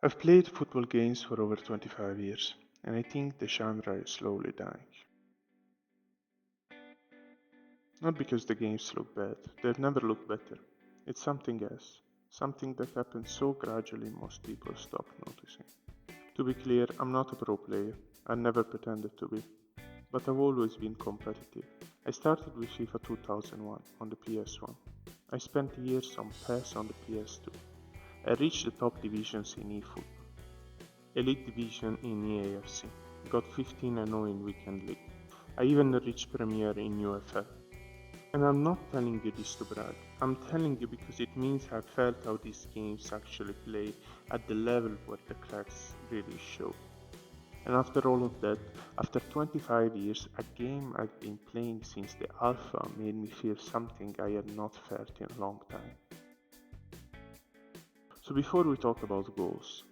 I've played football games for over 25 years, and I think the genre is slowly dying. Not because the games look bad, they've never looked better. It's something else, something that happens so gradually most people stop noticing. To be clear, I'm not a pro player, I never pretended to be, but I've always been competitive. I started with FIFA 2001 on the PS1. I spent years on PES on the PS2. I reached the top divisions in eFootball, Elite Division in EAFC, got 15-0 in Weekend League. I even reached Premier in UFL. And I'm not telling you this to brag, I'm telling you because it means I've felt how these games actually play at the level where the cracks really show. And after all of that, after 25 years, a game I've been playing since the alpha made me feel something I had not felt in a long time. So before we talk about goals,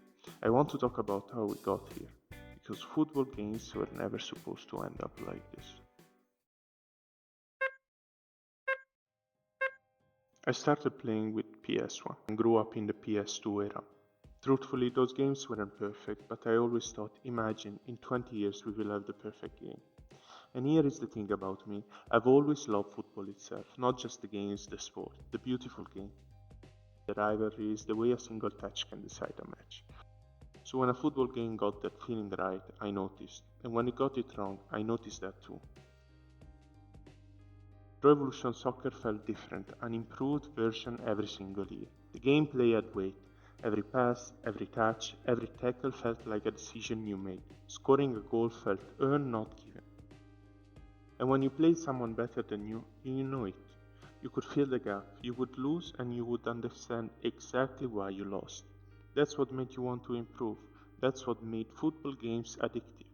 I want to talk about how we got here, because football games were never supposed to end up like this. I started playing with PS1 and grew up in the PS2 era. Truthfully, those games weren't perfect, but I always thought, imagine, in 20 years we will have the perfect game. And here is the thing about me, I've always loved football itself, not just the games, the sport, the beautiful game. The rivalries, the way a single touch can decide a match. So when a football game got that feeling right, I noticed. And when it got it wrong, I noticed that too. Pro Evolution Soccer felt different, an improved version every single year. The gameplay had weight. Every pass, every touch, every tackle felt like a decision you made. Scoring a goal felt earned, not given. And when you played someone better than you, you know it. You could feel the gap. You would lose and you would understand exactly why you lost. That's what made you want to improve. That's what made football games addictive.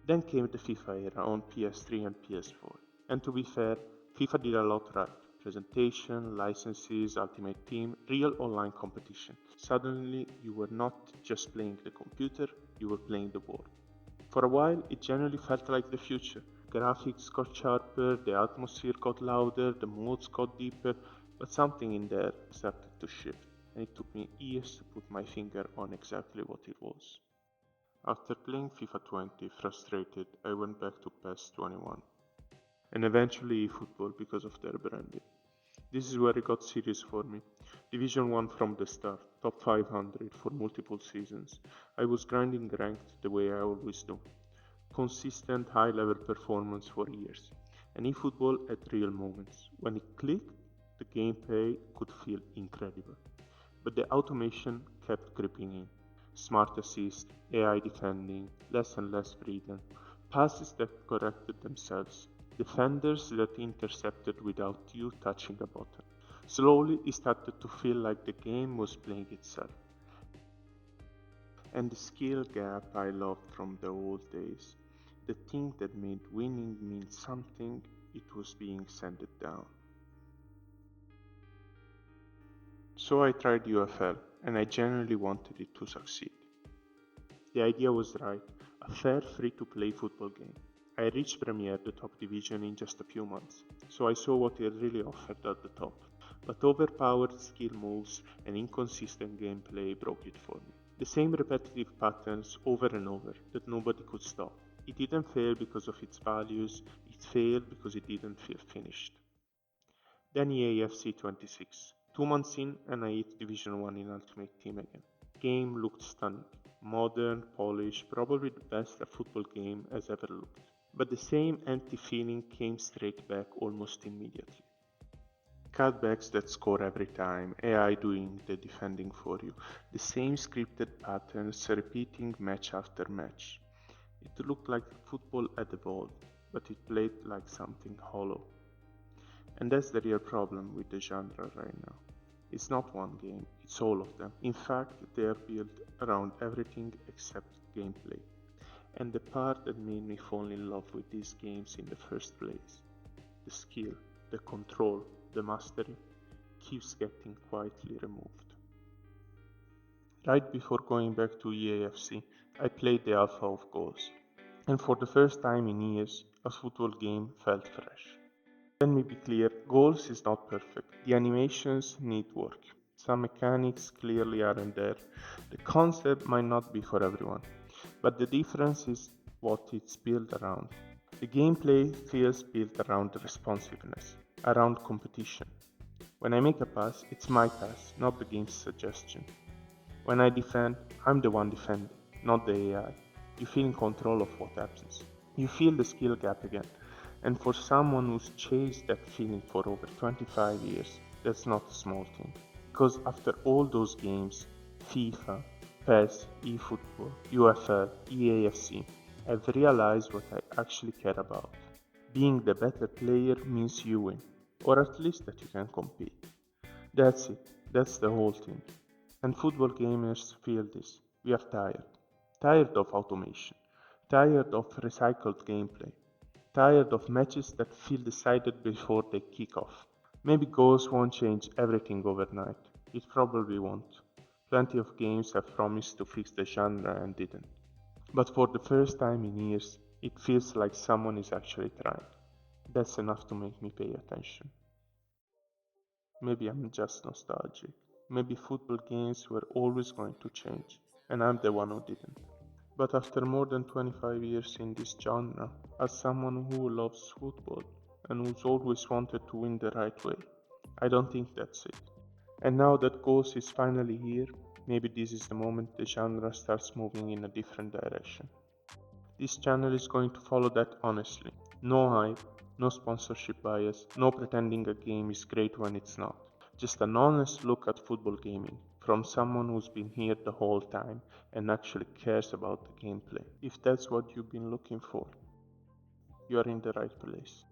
Then came the FIFA era on PS3 and PS4. And to be fair, FIFA did a lot right. Presentation, licenses, ultimate team, real online competition. Suddenly, you were not just playing the computer, you were playing the world. For a while, it generally felt like the future. Graphics got sharper, the atmosphere got louder, the modes got deeper, but something in there started to shift, and it took me years to put my finger on exactly what it was. After playing FIFA 20 frustrated, I went back to PES 21, and eventually eFootball because of their branding. This is where it got serious for me. Division 1 from the start, top 500 for multiple seasons. I was grinding ranked the way I always do. Consistent high level performance for years. And eFootball at real moments. When it clicked, the gameplay could feel incredible. But the automation kept creeping in. Smart assist, AI defending, less and less freedom, passes that corrected themselves, defenders that intercepted without you touching a button. Slowly, it started to feel like the game was playing itself. And the skill gap I loved from the old days, the thing that made winning mean something, it was being sanded down. So I tried UFL, and I genuinely wanted it to succeed. The idea was right, a fair free-to-play football game. I reached Premier, the top division, in just a few months, so I saw what it really offered at the top. But overpowered skill moves and inconsistent gameplay broke it for me. The same repetitive patterns over and over that nobody could stop. It didn't fail because of its values, it failed because it didn't feel finished. Then EAFC 26. 2 months in and I hit Division 1 in Ultimate Team again. Game looked stunning. Modern, polished, probably the best a football game has ever looked. But the same empty feeling came straight back almost immediately. Cutbacks that score every time, AI doing the defending for you, the same scripted patterns repeating match after match. It looked like football had evolved, but it played like something hollow. And that's the real problem with the genre right now. It's not one game, it's all of them. In fact, they are built around everything except gameplay. And the part that made me fall in love with these games in the first place, the skill, the control, the mastery, keeps getting quietly removed. Right before going back to EAFC, I played the alpha of goals. And for the first time in years, a football game felt fresh. Let me be clear, goals is not perfect. The animations need work. Some mechanics clearly aren't there. The concept might not be for everyone, but the difference is what it's built around. The gameplay feels built around responsiveness, around competition. When I make a pass, it's my pass, not the game's suggestion. When I defend, I'm the one defending, not the AI. You feel in control of what happens. You feel the skill gap again. And for someone who's chased that feeling for over 25 years, that's not a small thing. Because after all those games, FIFA, PES, eFootball, UFL, EAFC, I've realized what I actually care about. Being the better player means you win, or at least that you can compete. That's it, that's the whole thing. And football gamers feel this. We are tired. Tired of automation. Tired of recycled gameplay. Tired of matches that feel decided before they kick off. Maybe goals won't change everything overnight. It probably won't. Plenty of games have promised to fix the genre and didn't. But for the first time in years, it feels like someone is actually trying. That's enough to make me pay attention. Maybe I'm just nostalgic. Maybe football games were always going to change, and I'm the one who didn't. But after more than 25 years in this genre, as someone who loves football and who's always wanted to win the right way, I don't think that's it. And now that Ghost is finally here, maybe this is the moment the genre starts moving in a different direction. This channel is going to follow that honestly. No hype, no sponsorship bias, no pretending a game is great when it's not. Just an honest look at football gaming from someone who's been here the whole time and actually cares about the gameplay. If that's what you've been looking for, you are in the right place.